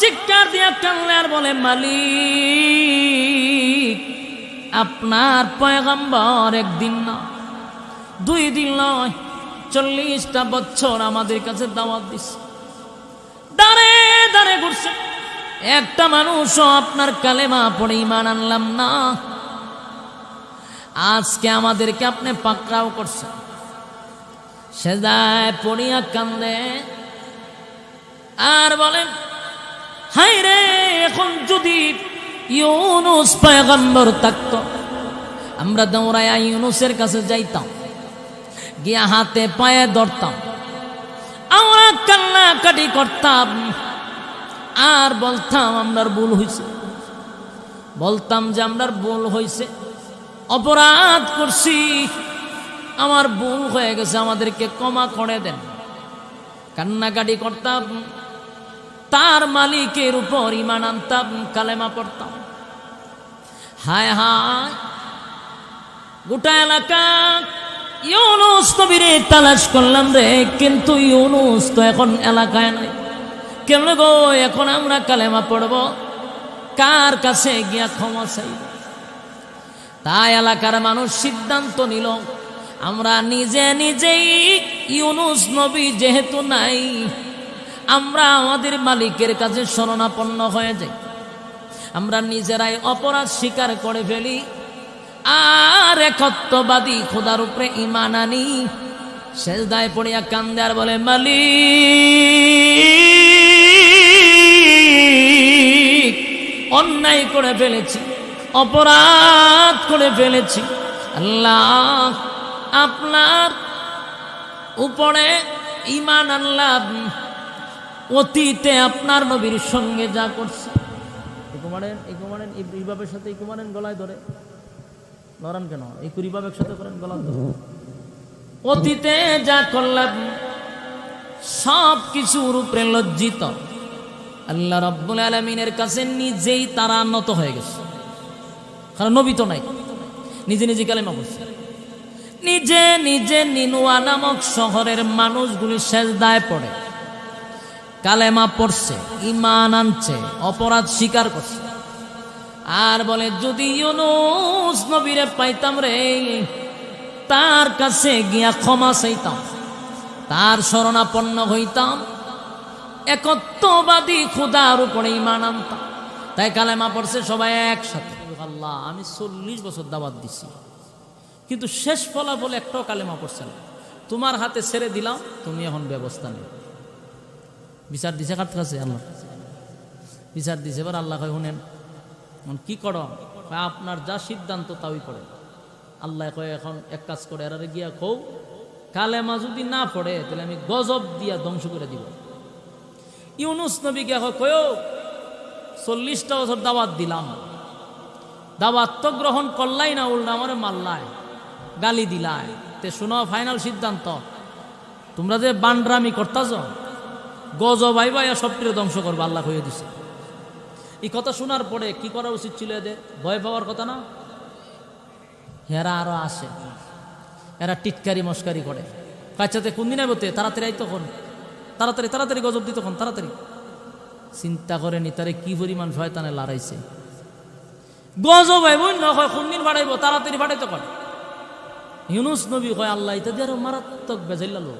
চিৎকার দিয়া কান্না আর বলে, মালিক, আপনার পয়গম্বর একদিন না, 2 দিন নয়, 40টা বছর আমাদের কাছে দাওয়াত দিচ্ছে, দাঁড়ে দাঁড়ে ঘুরছে, একটা মানুষও আপনার কালেমা পড়ে ঈমান আনলাম না। আজকে আমাদেরকে আপনি পাকড়াও করছেন। সেজদায় পড়িয়া কান্দে আর বলেন, হায় রে, এখন যদি ইউনুস পয়গম্বর থাকতো, আমরা দৌড়াইয়া ইউনুসের কাছে যাইতাম, গিয়া হাতে পায়ে ধরতাম, আমরা কান্নাকাটি করতাম আর বলতাম আমরার ভুল হয়েছে, বলতাম যে আমরার ভুল হয়েছে, অপরাধ করছি, আমার ভুল হয়ে গেছে, আমাদেরকে ক্ষমা করে দেন। কান্নাকাটি করতাম, তার মালিকের উপর ঈমান আনতাম, কালেমা পড়তাম। হায় হায়, গোটা এলাকা ইউনুস নবীরে তালাশ করলাম রে, কিন্তু ইউনুস তো এখন এলাকায় নাই। কেন গো, এখন আমরা কালেমা পড়ব, কার কাছে গিয়া ক্ষমা চাইব? তাই এলাকার মানুষ সিদ্ধান্ত নিল, আমরা নিজে নিজেই ইউনুস নবী যেহেতু নাই, আমরা আমাদের মালিকের কাছে শরণাপন্ন হয়ে যাই, আমরা নিজেরাই অপরাধ স্বীকার করে ফেলি আর একত্ববাদী খোদার উপরে ঈমান আনি। সেজদায় পড়িয়া কান্দে আর বলে, মালিক, অন্যায় করে ফেলেছি, অপরাধ করে ফেলেছি, আল্লাহ আপনার উপরে ঈমান আনলাম, অতীতে আপনার নবীর সঙ্গে যা করছে। এই কুমারেন ইবাবের সাথে এই কুমারেন গলায় ধরে লড়ান কেন? এই কুরিবাবের সাথে করেন গলা ধরে। অতীতে যা করলাম সব কিছুর উপরে লজ্জিত, আল্লাহ রাব্বুল আলামিনের কাছে নিজেই তারা নত হয়ে গেছে, কারণ নবী তো নাই। নিজে নিজে কালেমা পড়ছে, নিজে নিজে নিনুয়া নামক শহরের মানুষগুলি সেজদায় পড়ে কালেমা পড়ছে, ঈমান আনছে, অপরাধ স্বীকার করছে আর বলে, যদি ইউনুস নবীরে পাইতাম রে, তার কাছে গিয়া ক্ষমা চাইতাম, তার শরণাপন্ন হইতাম, একত্ববাদী খোদার উপরে ঈমান আনতাম। তাই কালেমা পড়ছে সবাই একসাথে। আল্লাহ, আমি 40 বছর দাওয়াত দিছি, কিন্তু শেষ ফলাফল একটাও কালেমা পড়ছে না, তোমার হাতে ছেড়ে দিলাম, তুমি এখন ব্যবস্থা নেই। বিচার দিছে কার কাছে? আল্লাহ বিচার দিছে। এবার আল্লাহ কয়, শুনেন কি করো, আপনার যা সিদ্ধান্ত তাই করে। আল্লাহ কয়, এখন এক কাজ করে, এরারে গিয়া কও, কালেমা যদি না পড়ে তাহলে আমি গজব দিয়া ধ্বংস করে দিব। ইউনুস নবী গিয়া কয়, 40টা বছর দাওয়াত দিলাম, দাওয়াত তো গ্রহণ করলাই না, উল্টা আমারে মারলায়, গালি দিলায়। তে শোনো, ফাইনাল সিদ্ধান্ত, তোমরা যে বান্ডরামি করতাছ, গজব আইবা, সবটিরে ধ্বংস করবো, আল্লাহ হয়ে দিছে। এই কথা শোনার পরে কি করা উচিত ছিল এদের? ভয় পাওয়ার কথা না? হেরা আরো আসে, এরা টিটকারি মস্কারি করে, কাছাতে কোন দিন আইবতে, তাড়াতাড়ি আইতো কোন, তাড়াতাড়ি তাড়াতাড়ি গজব দিত কোন, তাড়াতাড়ি। চিন্তা করেনি তারে কি পরিমাণ শয়তানে লড়াইছে। গজব আইব না হয় কোন দিন ফাটাইব, তাড়াতাড়ি ফাটাইতে কর। ইউনুস নবী কয়, আল্লাহ এটা দিয়ে আরো মারাত্মক বেজাইলালো।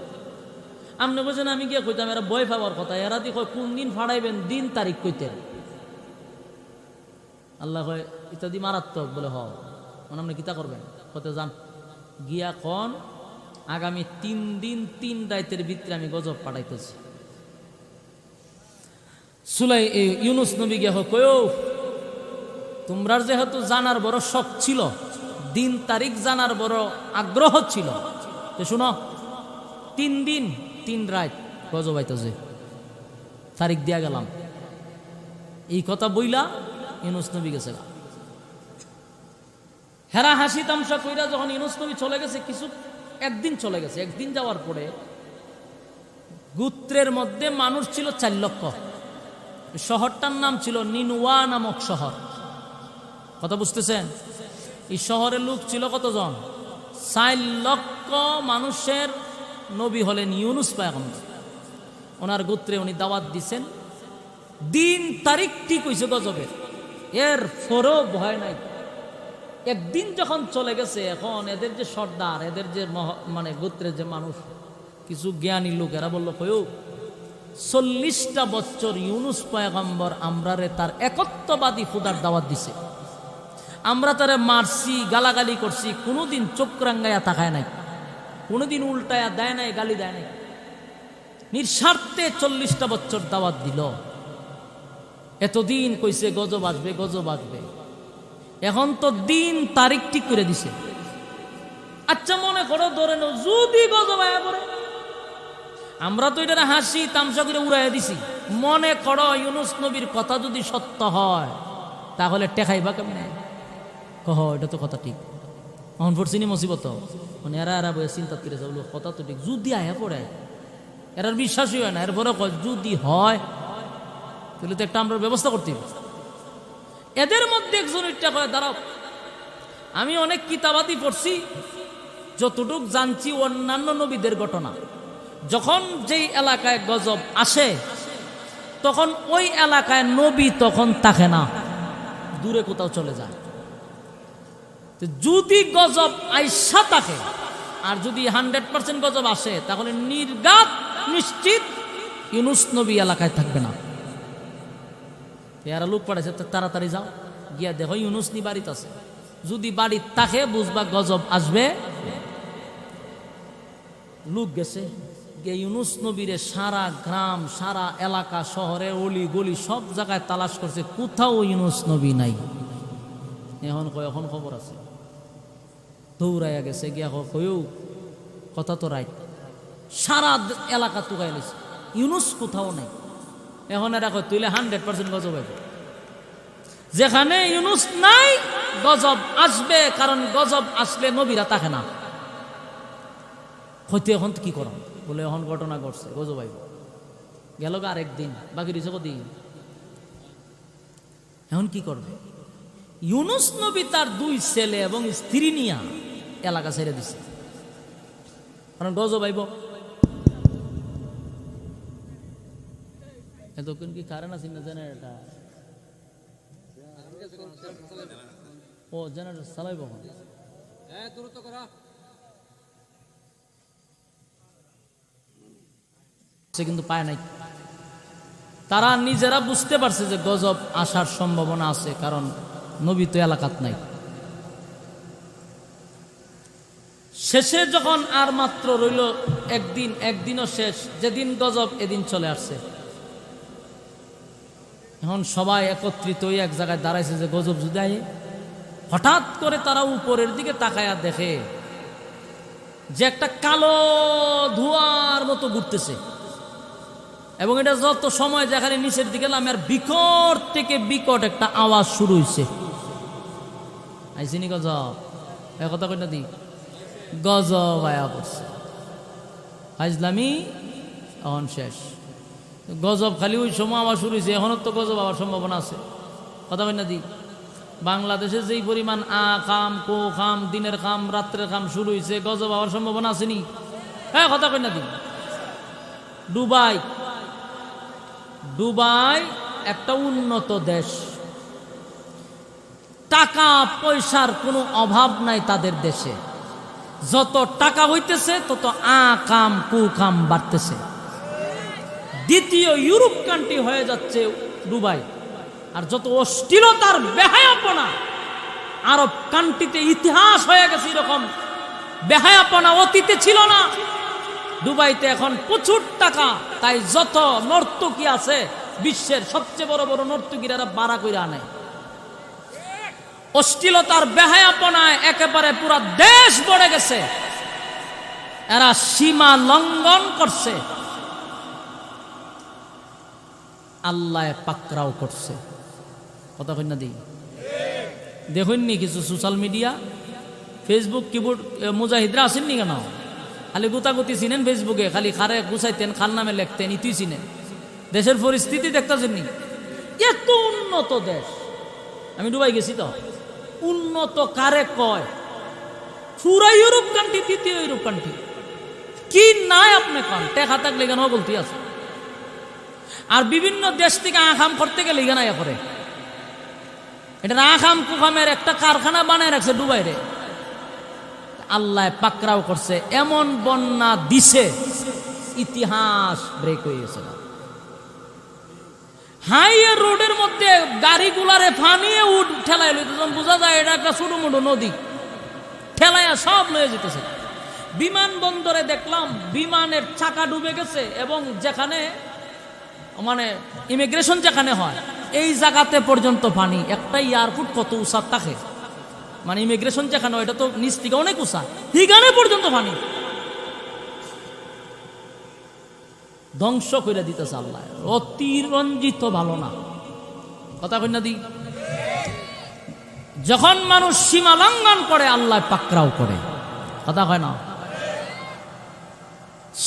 আপনি বলছেন আমি গিয়ে কইতাম, এরা ভয় পাওয়ার কথা, এরা দিয়ে কয় কোন দিন ফাড়াইবেন, দিন তারিখ কইতেন। আল্লাহ কয়, ইত্যাদি মারাত্মক। বলে হ, মানে আপনি কিতা করবেন? কত যান গিয়া কন, আগামী 3 দিন 3 রাতের ভিতরে আমি গজব পাঠাইতেছি। ইউনুস নবী গিয়া কয়, তোমরা যেহেতু জানার বড় শখ ছিল, দিন তারিখ জানার বড় আগ্রহ ছিল, তো শুনো, 3 দিন 3 রাত গজব আইতেছে, তারিখ দিয়া গেলাম। এই কথা বইলা ইউনুস নবী গেছে। হেরা হাসি তামসা কইরা যখন ইউনুস নবী চলে গেছে, একদিন চলে গেছে, একদিন যাওয়ার পরে গোত্রের মধ্যে মানুষ ছিল 4 লক্ষ। শহরটার নাম ছিল নিনুয়া নামক শহর। কথা বুঝতেছেন? এই শহরের লোক ছিল কতজন? 4 লক্ষ মানুষের নবী হলেন ইউনুস পয়গম্বর। ওনার গোত্রে উনি দাওয়াত দিছেন, দিন তারিখ ঠিক হয়েছে গজবের, এর ফরও ভয় নাই। একদিন যখন চলে গেছে, এখন এদের যে সর্দার, এদের যে মানে গোত্রের যে মানুষ, কিছু জ্ঞানী লোক, এরা বললো কয়ও 40টা বছর ইউনুস পয়গম্বর আমরারে তার একত্ববাদী খুদার দাওয়াত দিছে, আমরা তারে মারছি, গালাগালি করছি, কোনোদিন চোখ রাঙ্গাইয়া তাকায় নাই, কোনোদিন উল্টায়া দেয় নাই, গালি দেয় নাই, নিঃস্বার্থে 40টা বছর দাওয়াত দিল। এতদিন কইছে গজব আসবে, গজব আসবে, এখন তো দিন তারিখ ঠিক করে দিছে। আচ্ছা মনে করো ধরে নাও যদি গজব আয়া পড়ে, আমরা তো এটা হাসি তামসা করে উড়াইয়া দিছি। মনে করো ইউনুস নবীর কথা যদি সত্য হয়, তাহলে টেকাইবা কেমনে? কহ এটা তো কথা ঠিক। এখন পড়ছিনি মুসিবত, মানে এরা বয়ে চিন্তা করে যাবো, কথা তো ঠিক। যদি আয়া পড়ে, এরার বিশ্বাসই হয় না, এরপরে কয় যদি হয় তাহলে তো একটা আমরা ব্যবস্থা করতে হবে। এদের মধ্যে একজন ইচ্ছা করে দাঁড়াও, আমি অনেক কিতাবাদি পড়ছি, যতটুক জানছি অন্যান্য নবীদের ঘটনা, যখন যেই এলাকায় গজব আসে তখন ওই এলাকায় নবী তখন থাকে না, দূরে কোথাও চলে যায়। যদি গজব আইসা থাকে, আর যদি 100% গজব আসে, তাহলে নির্ঘাত নিশ্চিত ইউনুস নবী এলাকায় থাকবে না। এরা লোক পাঠাইছে, তাড়াতাড়ি যাও, গিয়া দেখো ইউনুস নি বাড়িতে আছে। যদি বাড়ি থাকে বুঝবা গজব আসবে। লোক গেছে, গিয়ে ইউনুস নবীরে সারা গ্রাম, সারা এলাকা, শহরে অলি গলি সব জায়গায় তালাশ করছে, কোথাও ইউনুস নবী নাই। এখন কয় এখন খবর আছে, দৌড়াইয়া গেছে, গিয়া কয়ও কথা তো রাইট, সারা এলাকা তুকাই লেছে, ইউনুস কোথাও নাই। এখন এরা কয় তুইলে 100% গজব হবে। যেখানে ইউনুস নাই গজব আসবে, কারণ গজব আসলে নবীরা থাকে না। হয়তো এখন কি করা, বলে এখন ঘটনা ঘটছে, গজব আইব, গেল আরেকদিন, বাকি রয়েছে কদিন। এখন কি করবে? ইউনুস নবী তার 2 ছেলে এবং স্ত্রী নিয়া এলাকা ছেড়ে দিছে, কারণ গজব আইব। এতক্ষণ কি কারেন্ট আছে না জেনারেটর? ও জেনারেটর চালাইব কিন্তু পায় নাই। তারা নিজেরা বুঝতে পারছে যে গজব আসার সম্ভাবনা আছে, কারণ নবী তো এলাকাত নাই। শেষে যখন আর মাত্র রইল একদিন, একদিনও শেষ, যেদিন গজব এদিন চলে আসছে। এখন সবাই একত্রিত হয়ে এক জায়গায় দাঁড়াইছে যে গজব যদি আয়। হঠাৎ করে তারা উপরের দিকে তাকায়া দেখে যে একটা কালো ধোঁয়ার মতো ঘুরতেছে, এবং এটা যত সময় যেখানে নিচের দিকে নামে, আর বিকট থেকে বিকট একটা আওয়াজ শুরু হয়েছে। আইসিনি গজব, এক কথা কই না দি, গজব আয়া পড়ছে। ফাইজলামি এখন শেষ। গজব খালি ওই সময় আওয়াজ শুরু হয়েছে, এখনো তো গজব আওয়ার সম্ভাবনা আছে। কথা কই না দি, বাংলাদেশে যেই পরিমাণ খাম কো খাম, দিনের খাম রাত্রের খাম শুরু হয়েছে, গজব আওয়ার সম্ভাবনা আসেনি? হ্যাঁ, কথা কই না দি। দুবাই, দুবাই একটা উন্নত দেশ, টাকা পয়সার কোনো অভাব নাই তাদের দেশে। যত টাকা হইতেছে তত কাম কুকাম বাড়তেছে। দ্বিতীয় ইউরোপ কান্ট্রি হয়ে যাচ্ছে দুবাই। আর যত অশ্লীলতার বেহায়াপনা, আরব কান্ট্রিতে ইতিহাস হয়ে গেছে এরকম বেহায়াপনা অতীতে ছিল না। দুবাইতে এখন প্রচুর টাকা, তাই যত নর্তকী আছে বিশ্বের সবচেয়ে বড় বড় নর্তকীরা ভাড়া করে আনে। অশ্লীলতার বেহায়াপনায় একেবারে পুরা দেশ ভরে গেছে। এরা সীমা লঙ্ঘন করছে, আল্লাহ পাকড়াও করছে। কথা কই না দি, দেখুননি কিছু সোশ্যাল মিডিয়া, ফেসবুক কিবোর্ড মুজাহিদরা আসেননি কেন? খালি গুতাগুতি চিনেন ফেসবুকে, খালি খারে গুছাইতেন, খাল নামে লেখতেন, ইতুই চিনেন। দেশের পরিস্থিতি দেখতেছেননি? এত উন্নত দেশ, আমি দুবাই গেছি তো। উন্নত কারে কয়? পুরা ইউরোপ কান্ট্রি, তৃতীয় ইউরোপ কান্ট্রি। কি নাই আপনি কন? টেকা থাকলে কেন বলতে আছে? আর বিভিন্ন দেশ থেকে আখাম করতে গেলে এখানে করে এটা আখাম কুখামের একটা কারখানা বানায় রাখছে দুবাইরে। আল্লাহ পাকড়াও করছে, এমন বন্যা দিছে ইতিহাস ব্রেক হয়ে গেছে। হাইওয়ে রোডের মধ্যে গাড়িগুলারে ফানিয়ে ঠেলায় লইতেছে, বোঝা যায় এটা একটা ছোট মোটো নদী, ঠেলাইয়া সব লয়ে যেতেছে। বিমানবন্দরে দেখলাম বিমানের চাকা ডুবে গেছে এবং যেখানে মানে ইমিগ্রেশন যেখানে হয় এই জায়গাতে পর্যন্ত পানি। একটা এয়ারপোর্ট কত উঁচা থাকে, মানে ইমিগ্রেশন যেখানে এটা তো নিচ থেকে অনেক উঁচা, হিগানে পর্যন্ত পানি ধ্বংস করে দিতেছে আল্লাহ। অতিরঞ্জিত ভালো না, কথা কই না দি। যখন মানুষ সীমা লঙ্ঘন করে আল্লাহ পাকড়াও করে, কথা কয় না।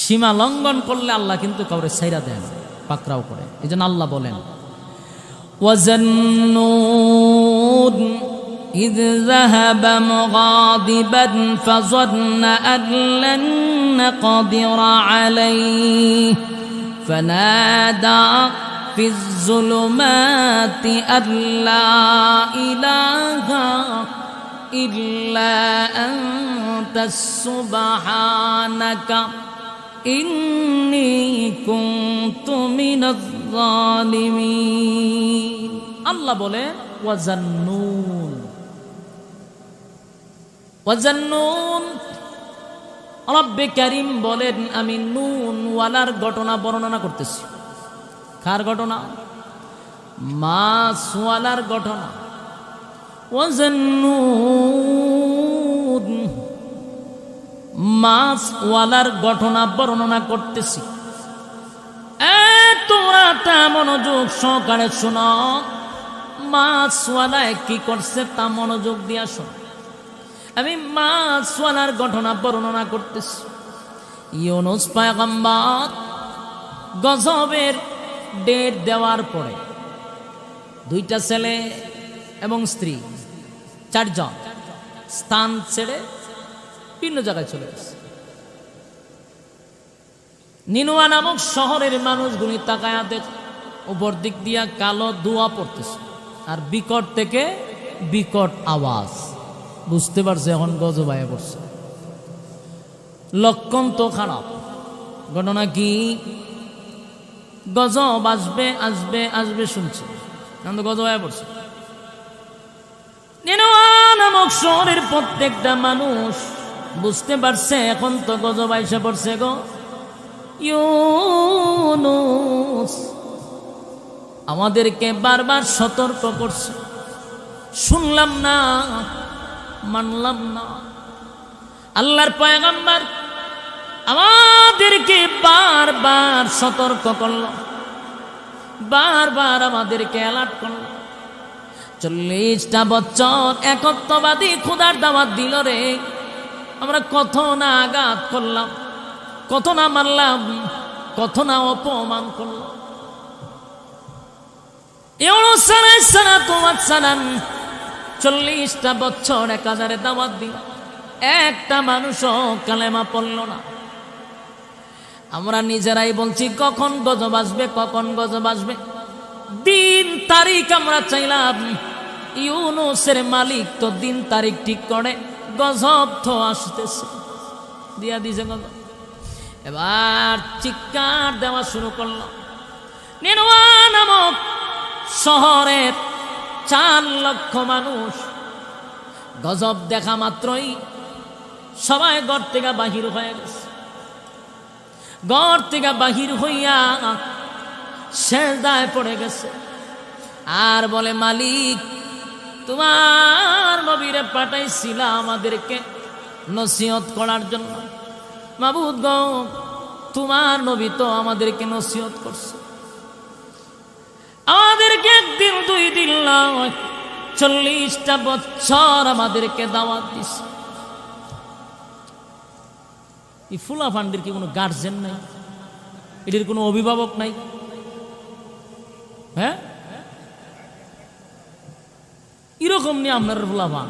সীমা লঙ্ঘন করলে আল্লাহ কিন্তু কাউরে ছাইরা দেন, পাকড়াও করে। এই জন্য আল্লাহ বলেন ওয়াজান্নুন إذ ذهب مغاضبا فظن أن لن نقدر عليه فنادى في الظلمات أن لا إله إلا أنت سبحانك إني كنت من الظالمين। আল্লাহ বলে ওয়াজান্নুন, ওয়াজান্নুন। রব্বে কারীম বলেন আমি নুন ওয়ালার ঘটনা বর্ণনা করতেছি। কার ঘটনা? মাছ ওয়ালার ঘটনা। ওয়াজান্নুন, মাছ ওয়ালার ঘটনা বর্ণনা করতেছি। তোমরা মনোযোগ সহকারে শোনো, মাছওয়ালায় কি করছে তা মনোযোগ দিয়া শোনো। আমি মাছওয়ালার ঘটনা বর্ণনা করতেছি। ইউনুস পয়গম্বর গজবের ডেট দেওয়ার পরে দুইটা ছেলে এবং স্ত্রী, চারজন স্থান ছেড়ে ভিন্ন জায়গায় চলে গেছে। নিনুয়া নামক শহরের মানুষগুলি তাকায়া দেখ, উপর দিক দিয়া কালো ধোঁয়া পড়তেছে আর বিকট থেকে বিকট আওয়াজ। বুঝতে পারছে এখন গজব আয়া পড়ছে। লক্ষণ তো খারাপ। ঘটনা কি? গজব আসবে আসবে আসবে শুনছে, কিন্তু গজব আয়া পড়ছে। নিনুয়া নামক শহরের প্রত্যেকটা মানুষ বুঝতে পারছে এখন তো গজব আইসা পড়ছে গো। ইউনুস আমাদেরকে বারবার সতর্ক করছে, শুনলাম না, মানলাম না। আল্লাহর পয়গম্বর আমাদেরকে বারবার সতর্ক করল, বারবার আমাদেরকে অ্যালার্ট করল। 40টা বছর একত্ববাদী খোদার দাওয়াত দিল রে, আমরা কত না আঘাত করলাম, কত না মারলাম, কত না অপমান করলাম। 40টা বছর 1000 দাওয়াত দিল, একটা মানুষও কালেমা পড়ল না। আমরা নিজেরাই বলছি কখন গজব আসবে, কখন গজব আসবে। দিন তারিখ আমরা চাইলাম, ইউনুসের মালিক তো দিন তারিখ ঠিক করে, গজব তো আসতেছে, দিয়া দিছে গজব। এবার চিৎকার দেওয়া শুরু করল। নিনুয়া নামক শহরের 4 লক্ষ মানুষ গজব দেখা মাত্রই সবাই ঘর থেকে বাহির হয়ে গেছে। ঘর থেকে বাহির হইয়া সেজদায় পড়ে গেছে আর বলে, মালিক তোমার নবীরে পাঠাইছিল আমাদেরকে নসিহত করার জন্য। মাবুদ গো, তোমার নবী তো আমাদেরকে নসিহত করছে, আমাদেরকে 1 দিন 2 দিন নয় 40টা বছর আমাদেরকে দাওয়াত দিছে। এই ফুলা ফান্ডির কি কোনো গার্জেন নাই? এটির কোনো অভিভাবক নাই? হ্যাঁ, এরকম নিয়ে আপনার ফুলা ফান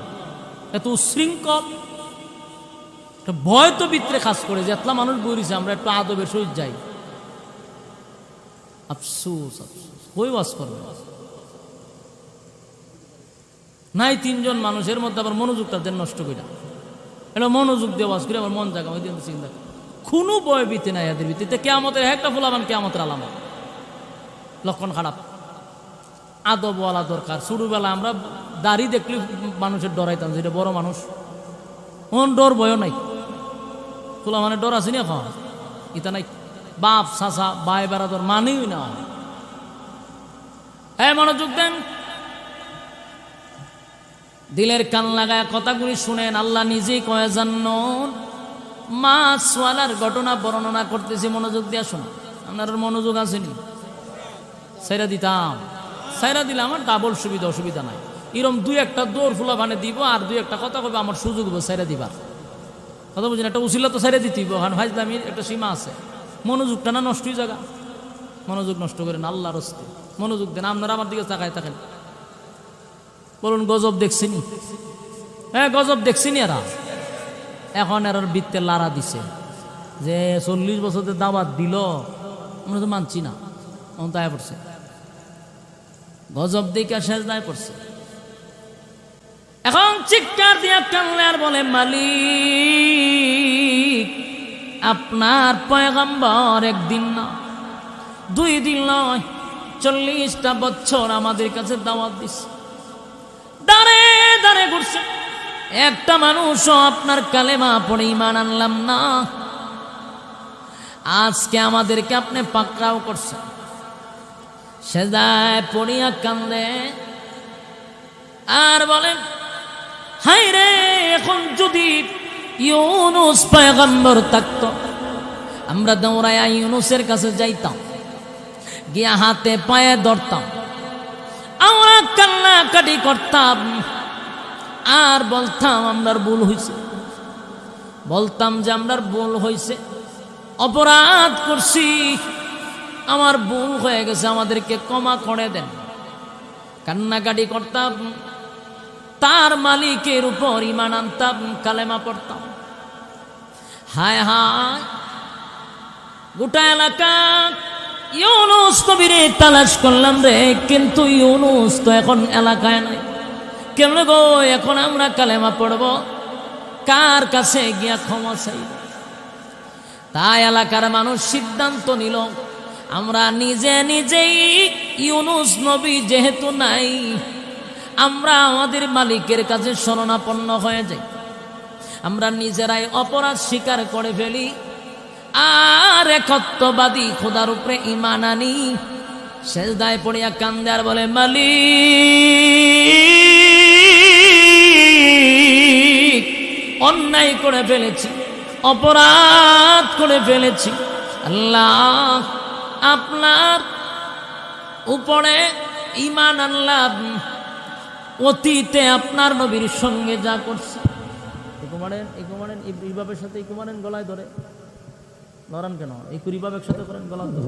এত উশৃঙ্খল, ভয় তো ভিতরে কাজ করে যে এতলা মানুষ বইছে, আমরা একটু আদবের সহিত যাই। আফসোস আফসোস, কই ওয়াজ করবে নাই। তিনজন মানুষের মধ্যে আবার মনোযোগটা দেন নষ্ট করে, এটা মনোযোগ দিয়ে ওয়াজ করে আবার মন জায়গা ওই দিন চিন্তা, কোনো বয় বিতে নাই এদের ভিত্তিতে। কেয়ামতের একটা ফুলাবান কেয়ামতের আলামত, লক্ষণ খারাপ। আদবওয়ালা দরকার। ছোটবেলা আমরা দাড়ি দেখলে মানুষের ডরাইতাম, যেটা বড় মানুষ ওন ডর বয় নাই। ফুলা মানে ডর আছে না এখন, ইতা নাই। বাপ চাচা ভাই বেড়াদর মানেই না। হ্যাঁ, মনোযোগ দেন, দিলের কান লাগায় কথাগুলি শুনেন। আল্লাহ নিজেই কয়ে জান্নাত মাছওয়ালার ঘটনা বর্ণনা করতেছি, মনোযোগ দিয়ে শোনা। আপনার মনোযোগ আসেনি? সাইরা দিতাম, সাইরা দিলে আমার ডাবল সুবিধা, অসুবিধা নাই। এরম দুই একটা দৌড় ফুলা ভানে দিব, আর দুই একটা কথা কবে আমার সুযোগ হবে সাইরা দিবার। কথা বুঝলেন? একটা উচিলা তো সাইরা দিতে হইব, কারণ ফাইজলামির একটা সীমা আছে। মনোযোগটা না নষ্টই জায়গা, মনোযোগ নষ্ট করেন আল্লাহর রাস্তে। মনোযোগ দেন। আপনারা আমার দিকে তাকায় থাকেন, বলুন গজব দেখছিনি? হ্যাঁ, গজব দেখছিনি। এরা এখন এর বৃত্তে লারা দিছে যে 40 বছরের দাওয়াত দিল, আমরা তো মানছি না। এখন তাই পড়ছে গজব দেখে শেষ দায় পড়ছে। এখন চিৎকার দিয়া কানলে আর বলে, মালিক আপনার পয়গম্বর একদিন না 2 দিন নয় 40টা বছর আমাদের কাছে দাওয়াত দিছে, দাঁড়ে দাঁড়ে ঘুরছে, একটা মানুষও আপনার কালেমা পড়ে ঈমান আনলাম না। আজকে আমাদেরকে আপনি পাকড়াও করছেন। সেজদায় পড়িয়া কান্দে আর বলেন, হাই রে, এখন যদি ইউনুস পয়গম্বর থাকতো, আমরা দৌড়াইয়া ইউনুসের কাছে যাইতাম, গিয়া হাতে পায়ে ধরতাম, আমরা কান্নাকাটি করতাম, আর বলতাম আমরার ভুল হয়েছে, বলতাম যে আমরার ভুল হয়েছে, অপরাধ করছি, আমার ভুল হয়ে গেছে, আমাদেরকে ক্ষমা করে দেন। কান্নাকাটি করতাম, তার মালিকের উপর ঈমান আনতাম, কালেমা পড়তাম। হায় হায়, গোটা এলাকা ইউনুস নবীরে তালাশ করলাম রে, কিন্তু ইউনুস তো এখন এলাকায় নাই। কেমন গো, এখন আমরা কালেমা পড়ব, কার কাছে গিয়া ক্ষমা চাইব? তাই এলাকার মানুষ সিদ্ধান্ত নিল, আমরা নিজে নিজেই ইউনুস নবী যেহেতু নাই, আমরা আমাদের মালিকের কাছে শরণাপন্ন হয়ে যাই, আমরা নিজেরাই অপরাধ স্বীকার করে ফেলি, আর একত্ববাদী খোদার উপরে ঈমান আনি। সেজদায় পড়িয়া কান্দে আর বলে, মালিক অন্যায় করে ফেলেছি, অপরাধ করে ফেলেছি, আল্লাহ আপনার উপরে ঈমান আনলাম, অতীতে আপনার নবীর সঙ্গে যা করছে। ইকুমারেন ইবাবের সাথে ইকুমারেন গলায় ধরে লড়ান কেন? এই কুরিবাবের সাথে করেন গলায় ধরে।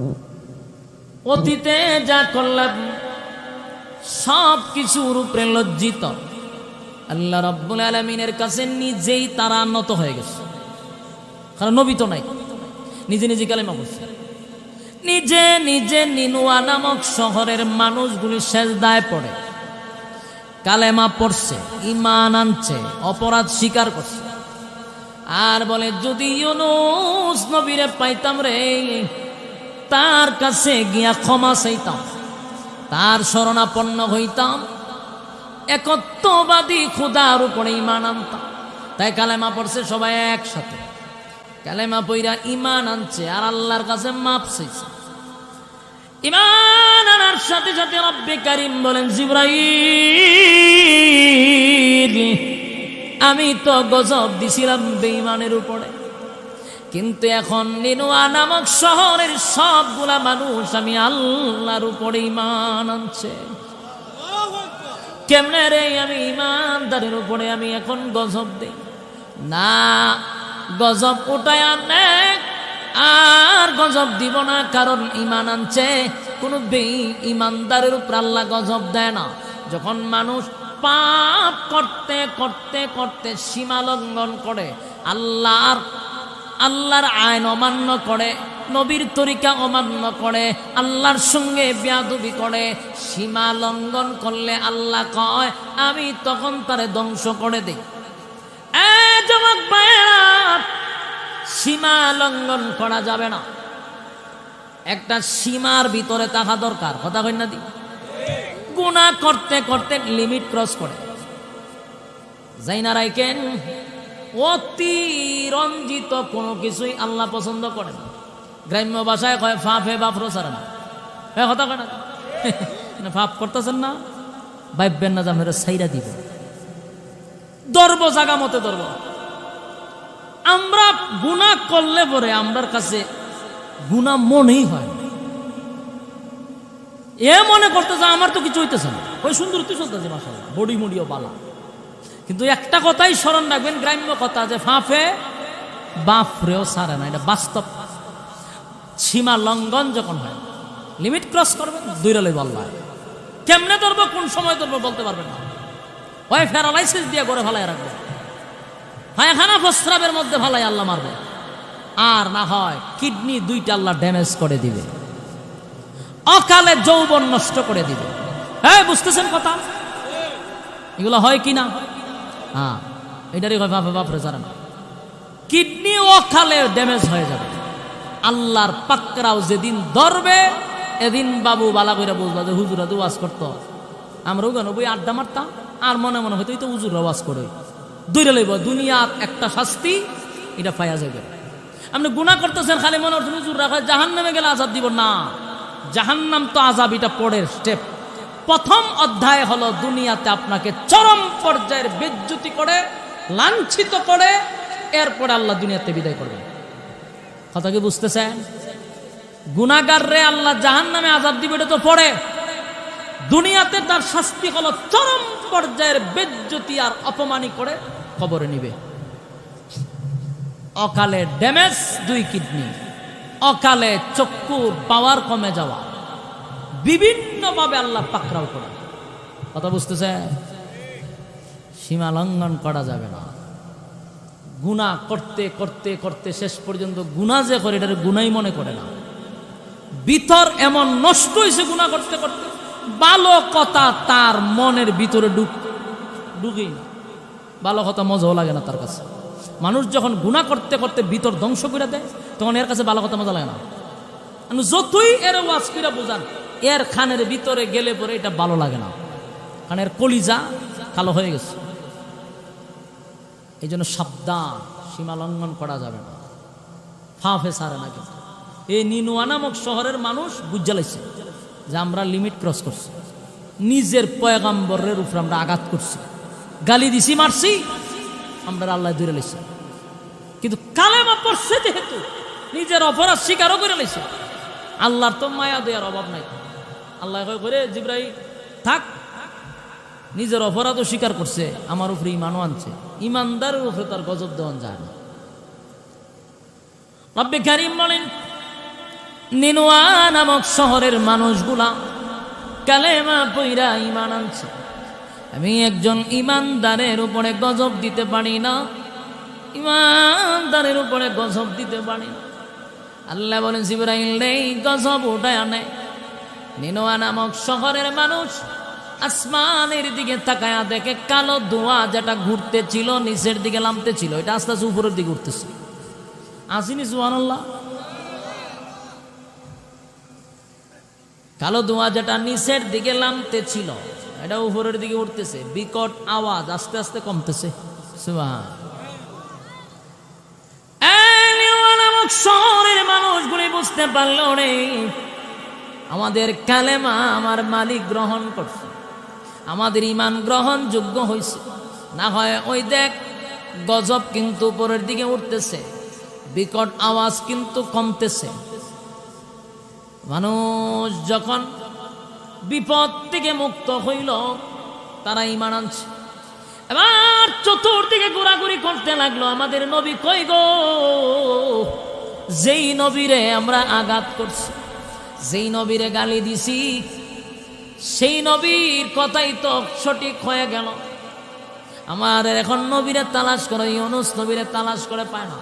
অতীতে যা করলাম সব কিছুর উপরে লজ্জিত। আল্লাহ রাব্বুল আলামিনের কাছে নিজেই তারা নত হয়ে গেছে, কারণ নবী তো নাই। নিজে নিজে কালেমা পড়ছে, নিজে নিজে নিনুয়া নামক শহরের মানুষগুলি সেজদায় পড়ে কালেমা পড়ছে, ঈমান আনছে, অপরাধ স্বীকার করছে, আর বলে যদি ইউনুস নবীরে পাইতাম রে, তার কাছে গিয়া ক্ষমা চাইতাম, তার শরণাপন্ন হইতাম, একত্ববাদী খোদার উপরে ঈমান আনতাম। তাই কালেমা পড়ছে সবাই একসাথে, কালেমা পইরা ঈমান আনছে আর আল্লাহর কাছে মাপ চাইছে। ঈমান আনার সাথে সাথে রব্বে কারীম বলেন, জিবরাইল আমি তো গজব দিছিলাম বেঈমানের উপরে, কিন্তু এখন নিনুয়া নামক শহরের সবগুলা মানুষ আমি আল্লাহর উপরে ঈমান আনছে। কেমনে রে, আমি ঈমানদারের উপরে আমি এখন গজব দেই না? গজব উঠায় আনে আর গজব দিব না, কারণ ঈমান আনছে। কোন বেঈমানদারের উপর আল্লাহ গজব দেয় না। যখন মানুষ পাপ করতে করতে করতে সীমা লঙ্ঘন করে, আল্লাহর আইন অমান্য করে, নবীর তরিকা অমান্য করে, আল্লাহর সঙ্গে বেয়াদবি করে, সীমা লঙ্ঘন করলে আল্লাহ কয় আমি তখন তারে ধ্বংস করে দেই। যুবক ভাইয়েরা, সীমা লঙ্ঘন করা যাবে না। একটা সীমার ভিতরে থাকা দরকার, কথা কই না দি? গুনাহ করতে করতে লিমিট ক্রস করে যাই না রাইকেন, অতি রঞ্জিত কোনো কিছুই আল্লাহ পছন্দ করে না। গ্রাম্য ভাষায় কয় ফাফে বাফরো সারে না, কথা কয় না, ফাপ করতেছেন না, ভাববেন না যে আমরা সাইরা দিব, ধরবো জাগা মতে ধরবো। আমরা গুনাহ করলে পরে আমরার কাছে গুনাহ মনেই হয়, এ মনে করতেছে আমার তো কিছু হইতেছে না, ওই সুন্দর তুই চলতেছে মাশাআল্লাহ, বডি মুডিও বালা। কিন্তু একটা কথাই স্মরণ রাখবেন, গ্রাম্য কথা, যে ফাঁফে বাফরেও সারে না, এটা বাস্তব। সীমা লঙ্ঘন যখন হয়, লিমিট ক্রস করবেন, দূরে বলবা কেমনে ধরবো, কোন সময় ধরবো বলতে পারবেন না। ওই প্যারালাইসিস দিয়ে করে ফালাই রাখবে, পায়খানা প্রস্রাবের মধ্যে ফালাই আল্লাহ মারবে, আর না হয় কিডনি দুইটা আল্লাহ ড্যামেজ করে দিবে, অকালে যৌবন নষ্ট করে দিবে। হ্যাঁ, বুঝতেছেন কথা? এগুলো হয় কি না? হ্যাঁ, এটারই হয় বাপে বাপরে জানে না, কিডনি অকালে ড্যামেজ হয়ে যাবে। আল্লাহর পাকরাও যেদিন ধরবে, এদিন বাবু বালা কইরা বুঝবা যে হুজুরা তো ওয়াজ করতো, আমরাও কেন বই আড্ডা মারতাম, আর মনে মনে হয়তো এই তো হুজুরা ওয়াজ করে, দূরে লইব দুনিয়ার একটা শাস্তি, এটা পাইয়া যাবে। আপনি গুনাহ করতেছেন, খালি মনে হচ্ছে হুজুররা কয় জাহান্নামে গেলে আযাব দিব না, জাহান্নাম তো আযাব, এটা পরের স্টেপ। প্রথম অধ্যায় হলো দুনিয়াতে আপনাকে চরম পর্যায়ের বেজ্জতি করে, লাঞ্ছিত করে, এরপরে আল্লাহ দুনিয়াতে বিদায় করবেন। কথা কি বুঝতেছেন? গুনাহগার রে আল্লাহ জাহান্নামে আযাব দিবে, এটা তো পরে। দুনিয়াতে তার শাস্তি হলো চরম পর্যায়ের বেজ্জতি আর অপমানি করে কবরে নিবে। অকালে ড্যামেজ 2 কিডনি, অকালে চক্ষুর পাওয়ার কমে যাওয়া, বিভিন্নভাবে আল্লাহ পাকড়াও করে। কথা বুঝতেছে? সীমা লঙ্ঘন করা যাবে না। গুনাহ করতে করতে করতে শেষ পর্যন্ত গুনাহ যে করে, এটার গুনাই মনে করে না। ভিতর এমন নষ্ট হয়েছে গুনাহ করতে করতে, ভালো কথা তার মনের ভিতরে ঢুকেই না, ভালো কথা মজাও লাগে না তার কাছে। মানুষ যখন গুনাহ করতে করতে ভিতর ধ্বংস করে দেয়, তখন এর কাছে ভালো কথা মজা লাগে না। যতই এর ওয়াজ করে বোঝান, এর খানের ভিতরে গেলে পরে এটা ভালো লাগে না, কারণ এর কলিজা কালো হয়ে গেছে। এই জন্য সাবধান, সীমা লঙ্ঘন করা যাবে না, ফাঁফে সারে না। কিন্তু এই নিনুয়া নামক শহরের মানুষ বুঝালাইছে যে আমরা লিমিট ক্রস করছি, নিজের পয়গাম্বরের উপর আমরা আঘাত করছি, গালি দিছি, মারছি, আমরা আল্লাহ দূরে লাইছে। কিন্তু কালেমা পড়ছে যেহেতু, নিজের অপরাধ স্বীকারও করে লাইছে। আল্লাহর তো মায়া দেওয়ার অভাব নাই। আল্লাহ করে জিবরাইল থাক, নিজের অপরাধও স্বীকার করছে, আমার উপরে ইমানও আনছে। ইমানদারের উপরে তার গজব দেওয়ান যায় না। রব্বে কারীম বলেন, নিনুয়া নামক শহরের মানুষগুলা কালেমা পইরা ইমান আনছে, আমি একজন ইমানদারের উপরে গজব দিতে পারি না, ইমানদারের উপরে গজব দিতে পারি না। আল্লাহ বলেন জিবরাইল এই গজব উঠায় আনে। নিনুয়া নামক শহরের মানুষ আসমানের দিকে তাকায়া দেখে কালো ধোঁয়া যেটা ঘুরতে ছিল, নিচের দিকে নামতে ছিল, এটা আস্তে আস্তে উপরের দিকে উঠতেছে। আসিনি সুবহানাল্লাহ? কালো ধোঁয়া যেটা নিচের দিকে নামতে ছিল, এটা উপরের দিকে উঠতেছে, বিকট আওয়াজ আস্তে আস্তে কমতেছে। সুবহান। শহরের মানুষগুলি বুঝতে পারল রে, আমাদের কালেমা আমার মালিক গ্রহণ করছে, আমাদের ইমান গ্রহণযোগ্য হয়েছে। না হয় ওই দেখ গজব কিন্তু উপরের দিকে উঠতেছে, বিকট আওয়াজ কিন্তু কমতেছে। মানুষ যখন বিপদ থেকে মুক্ত হইল, তারা ইমান আনছে। এবার চতুর্দিকে ঘোরাঘুরি করতে লাগলো, আমাদের নবী কই গো? যেই নবীরে আমরা আঘাত করছি, যেই নবীরে গালি দিছি, সেই নবীর কথাই তো সঠিক হয়ে গেল। আমার এখন নবীরে তালাশ করে, ইউনুস নবীরে তালাশ করে পায় না।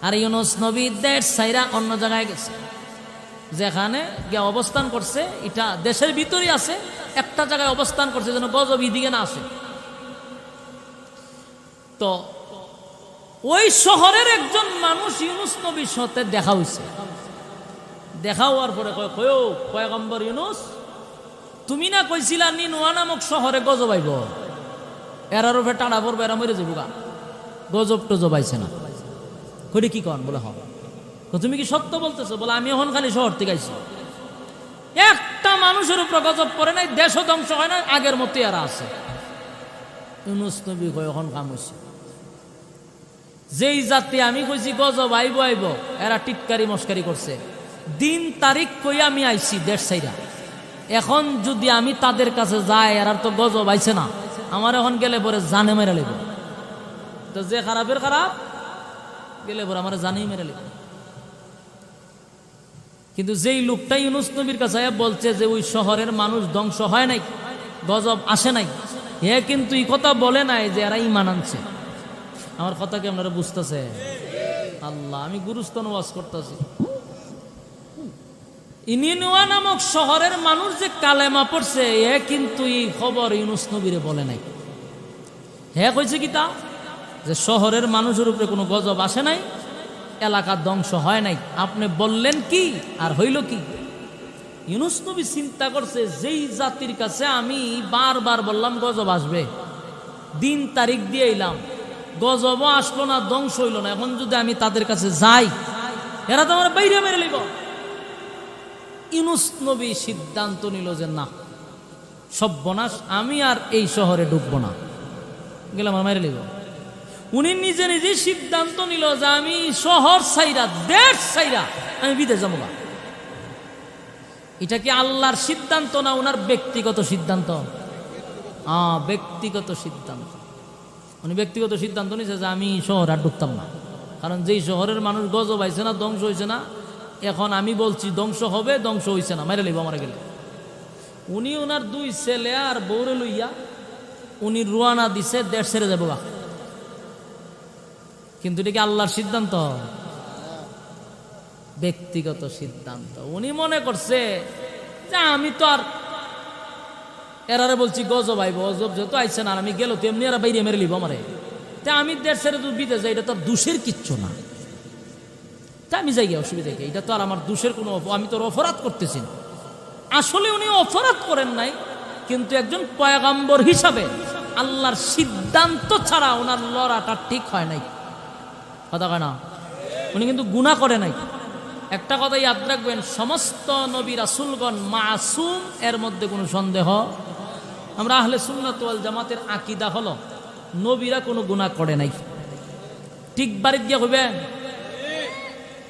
আর ইউনুস নবী দেশ ছাইরা অন্য জায়গায় গেছে, যেখানে গিয়ে অবস্থান করছে, এটা দেশের ভিতরে আছে, একটা জায়গায় অবস্থান করছে যেন গজব এদিকে না আসে। তো ওই শহরের একজন মানুষ ইউনুস নবীর সাথে দেখা হয়েছে। দেখা হওয়ার পরে কয়, পয়গম্বর ইউনুস, তুমি না কইছিলা নিনুয়া নামক শহরে গজব আইব, এরার উপরে টানা পড়বে, এরা মরে যাবো গা, গজব টজব আইছে না। কইলে কি কন? বলে হবে। তুমি কি সত্য বলতেছো? বলে আমি এখন খালি শহর থেকে আইছি, একটা মানুষের উপর গজব পড়ে নাই, দেশও ধ্বংস হয় না, আগের মতো এরা আছে। ইউনুস নবী কয়, এখন কাম হইছে। যেই জাতি আমি কইছি গজব আইব আইব, এরা টিটকারি মস্কারি করছে। দিন তারিখ কই আমি আইছি দেশ ছাইরা, এখন যদি আমি তাদের কাছে যাই, এরার তো গজব আইছে না, আমার এখন গেলে পরে জানে মেরে লিব। তো যে খারাপের খারাপ, গেলে পরে আমার জানেই মেরে লিব। কিন্তু যেই লোকটা ইউনুস নবীর কাছে বলছে যে ওই শহরের মানুষ ধ্বংস হয় নাই, গজব আসে নাই, হে কিন্তু এই কথা বলে নাই যে এরা ঈমান আনছে। আমার কথা কি আপনারা বুঝতেছে? আল্লাহ, আমি গুরুস্থান ওয়াজ করতেছি। নিনুয়া নামক শহরের মানুষ যে কালেমা পড়ছে, হে কিন্তু এই খবর ইউনুস নবীরে বলে নাই। হে কইছে কি তা, যে শহরের মানুষের উপরে কোনো গজব আসে নাই, এলাকা ধ্বংস হয় নাই। আপনি বললেন কি আর হইল কি? ইউনুস নবী চিন্তা করছে, যেই জাতির কাছে আমি বারবার বললাম গজব আসবে, দিন তারিখ দিয়ে এলাম, গজবও আসলো না, ধ্বংস হইল না, এখন যদি আমি তাদের কাছে যাই, এরা তো আমার বাইরে মেরে লিব। ইউনুস নবী সিদ্ধান্ত নিল যে না, সর্বনাশ, আমি আর এই শহরে ঢুকবো না, গেলাম আমার মেরে লিব। উনি নিজে নিজে সিদ্ধান্ত নিল যে আমি শহর ছাইরা, দেশ ছাইরা আমি বিদেশ যাবো না। এটা কি আল্লাহর সিদ্ধান্ত না ওনার ব্যক্তিগত সিদ্ধান্ত? ব্যক্তিগত সিদ্ধান্ত। উনি ব্যক্তিগত সিদ্ধান্ত নিয়েছে যে আমি শহর আর ঢুকতাম না, কারণ যেই শহরের মানুষ গজব আইছে না, ধ্বংস হয়েছে না, এখন আমি বলছি ধ্বংস হবে, ধ্বংস হয়েছে না, মেরে লিব মারা গেলে। উনি ওনার 2 ছেলে আর বউরে লইয়া উনি রুয়ানা দিছে, দেশ ছেড়ে যাবো। কিন্তু এটা কি আল্লাহর সিদ্ধান্ত? ব্যক্তিগত সিদ্ধান্ত। উনি মনে করছে যে আমি তো আর এরারে বলছি গজব আইব, গজব যেহেতু আইছে না, আমি গেল তো এমনি এরা বাইরে মেরে লিব আমারে, তা আমি দেশ ছেড়ে তো বিদেশ যাই, এটা তো দোষের কিচ্ছু না, তা আমি যাই, অসুবিধা কি? এটা তো আর আমার দোষের কোনো, আমি তো অপরাধ করতেছি না। আসলে উনি অপরাধ করেন নাই, কিন্তু একজন পয়গম্বর হিসাবে আল্লাহর সিদ্ধান্ত ছাড়া ওনার লড়াটা ঠিক হয় নাই। কথা কয় না? উনি কিন্তু গুনাহ করে নাই। একটা কথা ইয়াদ রাখবেন, সমস্ত নবী রাসূলগণ মাসুম, এর মধ্যে কোনো সন্দেহ। আমরা আহলে সুন্নাত ওয়াল জামাতের আকীদা হলো নবীরা কোনো গুনাহ করে নাই। ঠিক বাড়িতে গিয়ে কইবেন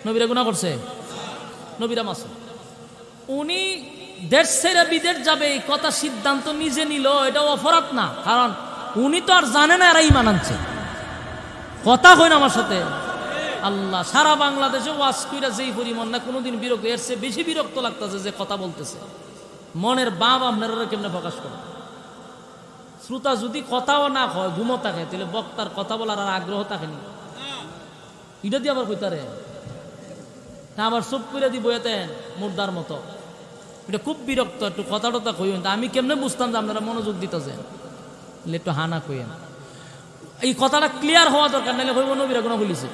নবীরা গুনাহ করছে? নবীরা মাসুম। উনি দেশ ছেড়ে বিদেশ যাবে, এই কথা সিদ্ধান্ত নিজে নিল, এটা অপরাধ না, কারণ উনি তো আর জানে না এরা ঈমান আনছে। কথা কই না আমার সাথে? আল্লাহ, সারা বাংলাদেশে ওয়াজ কইরা যেই পরিমাণ না কোনোদিন বিরক্ত, এর চেয়ে বেশি বিরক্ত লাগতেছে যে কথা বলতেছে। মনের ভাব আপনারা কেমনে প্রকাশ করে? শ্রোতা যদি কথাও না হয়, ঘুমো থাকে, তাহলে বক্তার কথা বলার আর আগ্রহ থাকেনি। এটা দিয়ে আবার কইতারে আবার চুপ করে দিব এতেন মুর্দার মতো। এটা খুব বিরক্ত। একটু কথা টথা কইন, আমি কেমনে বুঝতাম যে আপনারা মনোযোগ দিতেছেন? একটু হানা কইন, এই কথাটা ক্লিয়ার হওয়া দরকার, নাহলে হইব নবীরা গুনাহ বলিছে।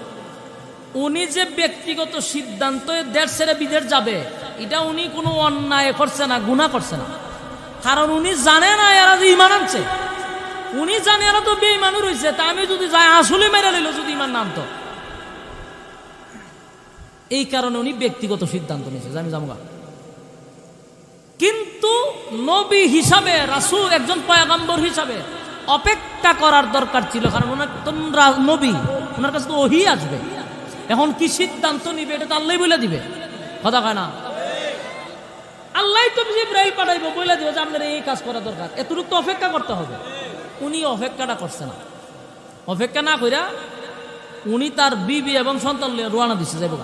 উনি যে ব্যক্তিগত সিদ্ধান্ত দেশ ছেড়ে বিদেশ যাবে, এটা উনি কোনো অন্যায় করছে না, গুনাহ করছে না, কারণ উনি জানে না এরা যে ঈমান আনছে। উনি জানে এরা তো বেঈমানু রইছে, তা আমি যদি যাই আসলে মেরে লইল যদি ঈমান না আনতো। এই কারণে উনি ব্যক্তিগত সিদ্ধান্ত নিয়েছে যে আমি যাবো। কিন্তু নবী হিসাবে, রাসূল, একজন পয়গম্বর হিসাবে অপেক্ষা করার দরকার ছিল, কারণ ওনার তো নবী, ওনার কাছে তো ওহী আসবে। এখন কি সিদ্ধান্ত নিবে এটা তো আল্লাহই বলে দিবে। কথা কয় না? আল্লাহই তো জিবরাইল পাঠাইবো, বলে দিবে যে আপনার এই কাজ করা দরকার, এতটুকু তো অপেক্ষা করতে হবে। উনি অপেক্ষাটা করছে না। অপেক্ষা না কইরা উনি তার বিবি এবং সন্তান নিয়ে রওনা দিছে যাইব।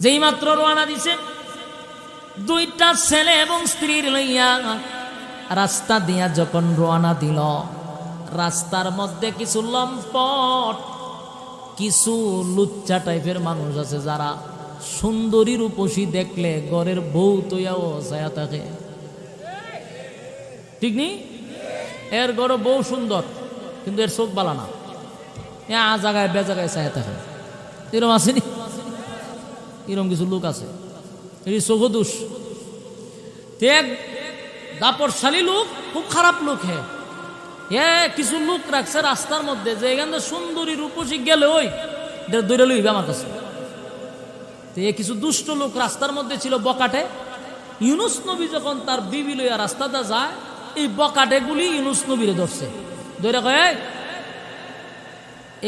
যেই মাত্র রওনা দিছে, 2টা ছেলে এবং স্ত্রীর লইয়া রাস্তা দিয়া যখন রওনা দিল, রাস্তার মধ্যে কিছু লম্পট কিছু লুচ্চা টাইপের মানুষ আছে যারা সুন্দরী রূপসী দেখলে ঘরের বউ তৈয়াও ছায়া থাকে, ঠিক নি? এর ঘরে বউ সুন্দর কিন্তু এর চোখ বালা না, আ জায়গায় বে জায়গায় ছায়া থাকে, এরকম আসেনি? এরকম কিছু লোক আছে, এটি চোখদোষ। এক দাপটশালী লোক, খুব খারাপ লোক। কিছু লোক রাখছে রাস্তার মধ্যে যে এখানে সুন্দরী রূপসী গেলে ওই দৌড়ে লইবে আমার কাছে। কিছু দুষ্ট লোক রাস্তার মধ্যে ছিল বকাটে। ইউনুস নবী যখন তার বিবি লইয়া রাস্তাটা যায়, এই বকাটে গুলি ইউনুস নবীরে ধরছে, ধরে কয়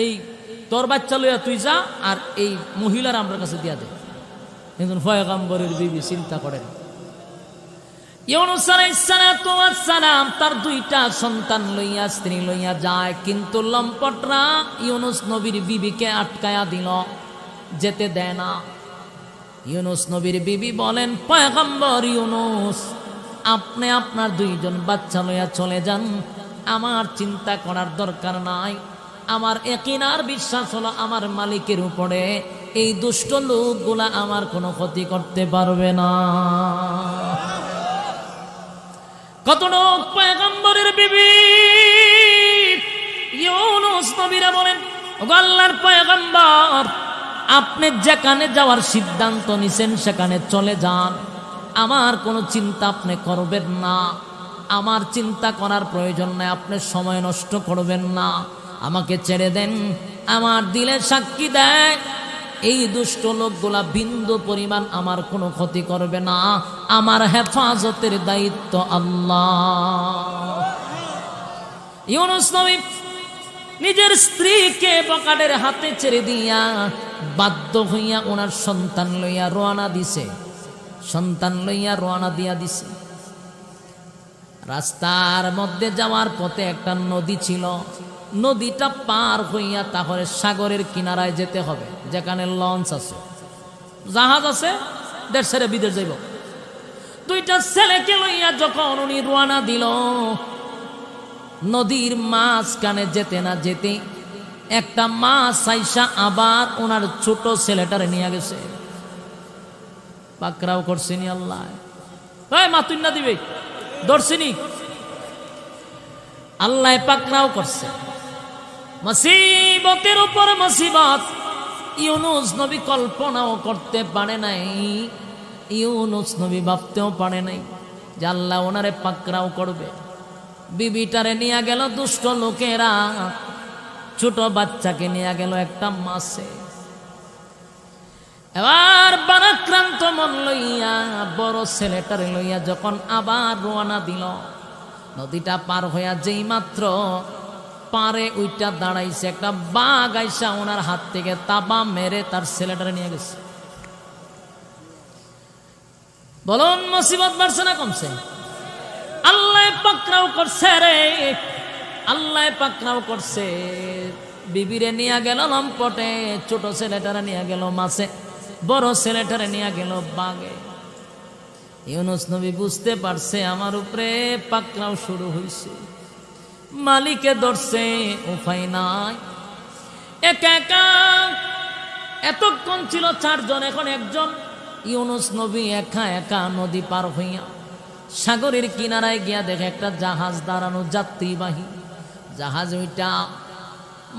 এই তোর বাচ্চা লইয়া তুই যা, আর এই মহিলার আমার কাছে দিয়া দে। একজন পয়গম্বরের বিবি চিন্তা করেন, ইউনুস আলাইহিস সালাম তার দুইটা সন্তান লইয়া স্ত্রী লইয়া যায়, কিন্তু লম্পটরা ইউনুস নবীর বিবিকে আটকায়া দিল, যেতে দেয় না। ইউনুস নবীর বিবি বলেন, পয়গম্বর ইউনুস, আপনি আপনার দুইজন বাচ্চা লইয়া চলে যান, আমার চিন্তা করার দরকার নাই। আমার ইয়াকিন আর বিশ্বাস হলো আমার মালিকের উপরে, এই দুষ্ট লোকগুলা আমার কোনো ক্ষতি করতে পারবে না। কত লোক পয়গম্বরের বিবি ইউনুস নবীরা বলেন, ওগো আল্লাহর পয়গম্বর, আপনি যেখানে যাওয়ার সিদ্ধান্ত নিছেন সেখানে চলে যান, আমার কোনো চিন্তা আপনি করবেন না, আমার চিন্তা করার প্রয়োজন নাই, আপনি সময় নষ্ট করবেন না, আমাকে ছেড়ে দেন। আমার দিলে সাক্ষী দেয় এই দুষ্ট লোকগুলা বিন্দু পরিমাণ আমার কোনো ক্ষতি করবে না, আমার হেফাজতের দায়িত্ব আল্লাহ। ইউনুস নবী নিজের স্ত্রীকে বকাটের হাতে ছেড়ে দিয়া বাধ্য হইয়া ওনার সন্তান লইয়া রওনা দিছে, সন্তান লইয়া রওনা দিয়া দিছে। রাস্তার মধ্যে যাওয়ার পথে একটা নদী ছিল, নদীটা পার হইয়া তাহলে সাগরের কিনারায় যেতে হবে, যেখানে লঞ্চ আছে, জাহাজ আছে, দেশ ছেড়ে বিদেশ যাইব। দুইটা ছেলেকে লইয়া যখন উনি রওনা দিল, নদীর মাঝখানে যেতে না যেতে একটা মাছ আইসা আবার ওনার ছোট ছেলেটারে নিয়ে গেছে, পাকড়াও করছেনি আল্লাহ। মাতুন না দিবে, ধরছিনি আল্লাহ, পাকড়াও করছে। মুসিবতের উপর মুসিবত ইউনুস নবী কল্পনাও করতে পারে নাই, ইউনুস নবী ভাবতেও পারে নাই যে আল্লাহ ওনারে পাকড়াও করবে। বিবিটারে নিয়ে গেল দুষ্ট লোকেরা, ছোট বাচ্চাকে নিয়ে গেল একটা মাছে। এবার বারাক্রান্ত মন লইয়া বড় ছেলেটারে লইয়া যখন আবার রওনা দিল, নদীটা পার হইয়া যেই মাত্র পারে ওইটা দাঁড়াইছে, একটা বাঘ আইসা ওনার হাত থেকে তাবা মেরে তার ছেলেটারে নিয়ে গেছে। বলুন মুসিবত বাড়ছে না কমছে? আল্লাহ পাকড়াও করছে রে, আল্লাহ পাকড়াও করছে। বিবিরে নিয়ে গেল লম্পটে, ছোট ছেলেটারে নিয়ে গেল মাছে, বড় ছেলেটারে নিয়ে গেল বাঘে। ইউনুস নবী বুঝতে পারছে আমার উপরে পাকড়াও শুরু হয়েছে, মালিকে ধরছে, উপায় নাই। একা একা এতক্ষণ ছিল চারজন, এখন একজন। ইউনুস নবী একা একা নদী পার হইয়া সাগরের কিনারায় গিয়া দেখে একটা জাহাজ দাঁড়ানো, যাত্রীবাহী জাহাজ। ওইটা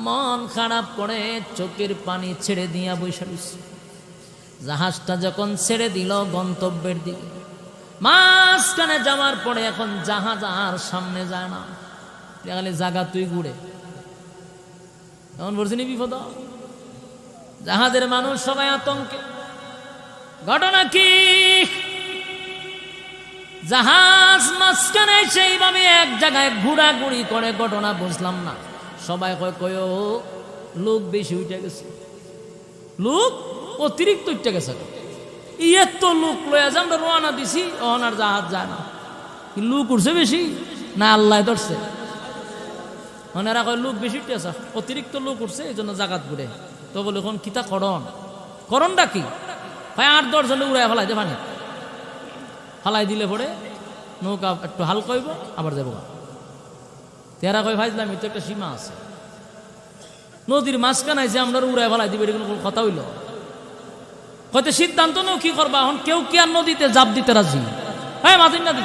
মন খারাপ করে চোখের পানি ছেড়ে দিয়া বসে রইছে। জাহাজটা যখন ছেড়ে দিল গন্তব্যের দিকে, মাঝখানে যাওয়ার পরে এখন জাহাজ আর সামনে যায় না, খালি জায়গা তুই ঘুরে। এমন বলছিনি বিপদ, জাহাজের মানুষ সবাই আতঙ্কে। ঘটনা কি? জাহাজ মাঝখানে সেইভাবে এক জায়গায় ঘোরাঘুরি করে, ঘটনা বুঝলাম না। সবাই কয় লোক বেশি উঠে গেছে, লোক অতিরিক্ত উঠে গেছে। এত লোক লয়া যে আমরা রওনা দিছি, ওনার জাহাজ যায় না। লোক উঠছে বেশি না আল্লাহ ধরছে? ওনারা কয় লোক বেশি উঠে আছে, অতিরিক্ত লোক উঠছে, এই জন্য জাগাত ঘুরে। তো বলে এখন কিতা করণটা কি? 8-10 জনে উড়াই ফেলাই দে, পানি ফালাই দিলে পরে নৌকা একটু হালকা হইব, আবার যাবো। তেরা কয় ভাইজলাম, তো একটা সীমা আছে। নদীর মাঝখানে যে আমরা উড়ায় ফেলাই দিবে, এটা কোনো কথা হইল? হয়তো সিদ্ধান্ত নেও কি করবা। এখন কেউ কি আর নদীতে জাপ দিতে রাজি? হ্যাঁ, মাঝির নদী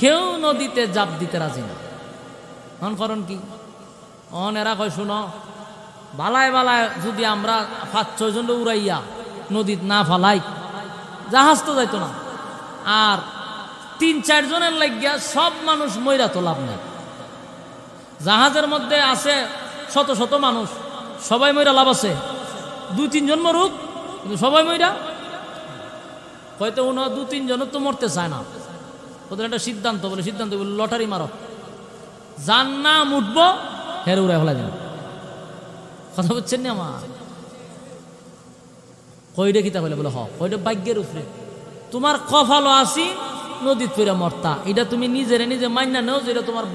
কেউ নদীতে জাপ দিতে রাজি না। এখন করণ কি? অন এরা কয় শুনো, বালায় বালায় যদি আমরা 5-6 জন উড়াইয়া নদীত না ফালাই, জাহাজ তো যাইতো না। আর 3-4 জনের লাগিয়া সব মানুষ মইরা তো লাভ নেই। জাহাজের মধ্যে আছে শত শত মানুষ, সবাই মইরা লাভ আছে? 2-3 জন মরুক, কিন্তু সবাই মইরা। হয়তো 2-3 জন তো মরতে চায় না। ওদের একটা সিদ্ধান্ত বলে লটারি মারো, যার নাম উঠবো হেরে উড়ায় ফেলা দিন। কথা বুঝছেন না আমার? কইটা কিতা বলে বলে কইটা ভাগ্যের উপরে। তোমার কপালও আসি নদীত ফিরে মরতা, এটা তুমি নিজের নিজে মাইনা নেও, যেটা তোমার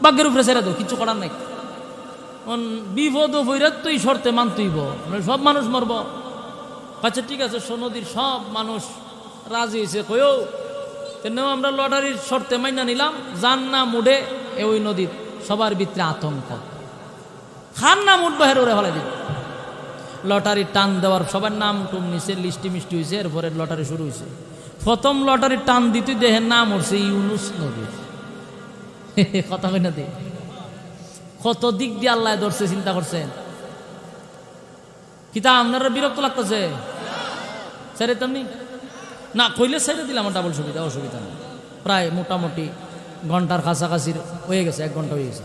ভাগ্যের উপরে ছেড়ে দাও, কিছু করার নাই। বিপদ ফইরাত তো এই শর্তে মানতেইব, সব মানুষ মরব। আচ্ছা ঠিক আছে, নদীর সব মানুষ রাজি হয়েছে, কইও তেনেও আমরা লটারির শর্তে মাইনা নিলাম, যার নাম উঠে ওই নদীর সবার ভিতরে আতঙ্ক, খান নাম উঠবো হেরে ওরে ফেলে দিন। লটারি টান দেওয়ার সবার নাম টুম নিচে, লিস্টি মিষ্টি হয়েছে। এরপরে লটারি শুরু হয়েছে। প্রথম লটারি টান দিতে দেহের নাম উঠছে ইউনুস নবী। কথা কই না? কত দিক দিয়ে আল্লাহ ধরছে, চিন্তা করছেন? কিতা আপনারা বিরক্ত লাগতেছে? স্যার তেমনি না কইলে ছেড়ে দিলাম, আমার ডাবল অসুবিধা নেই। প্রায় মোটামুটি ঘন্টার কাছাকাছি হয়ে গেছে, 1 ঘন্টা হয়ে গেছে।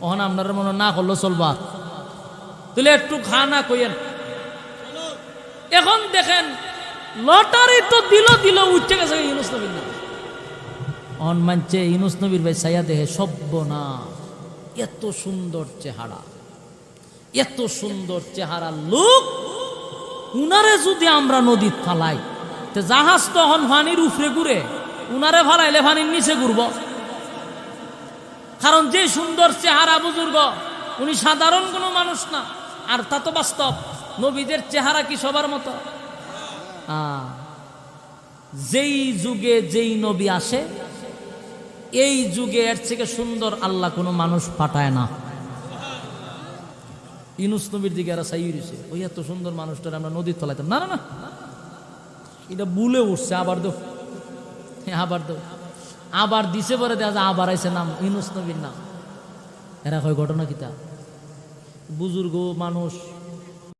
ওখানে আপনারা মনে না করলেও চলবা, তাহলে একটু খানা কইয়েন। এখন দেখেন লটারি তো দিল উঠে গেছে ইউনুস নবীর নাম। অন মানছে ইউনুস নবীর ভাই ছায়া দেহে সভ্য না। এত সুন্দর চেহারা, এত সুন্দর চেহারা লোক, উনারে যদি আমরা নদীত ফালাই, তো জাহাজ তখন পানির উপরে ঘুরে, উনারে ফালাইলে পানির নিচে ঘুরব। কারণ যে সুন্দর চেহারা বুজুর্গ, উনি সাধারণ কোনো মানুষ না। আর তা তো বাস্তব, নবীদের চেহারা কি সবার মতো? যেই যুগে যেই নবী আসে, এই যুগে এর থেকে সুন্দর আল্লাহ কোনো মানুষ পাঠায় না। ইউনুস নবীর দিকে এরা চাই রয়েছে, ওই এত সুন্দর মানুষটার আমরা নদীর তলাইতাম না। না না, এটা বুলে উঠছে। আবার দো, আবার দিছে পরে দেখা যায় আবার আইছে নাম ইউনুস নবীর নাম। এরা কয় ঘটনা কিতা? বুজুর্গ মানুষ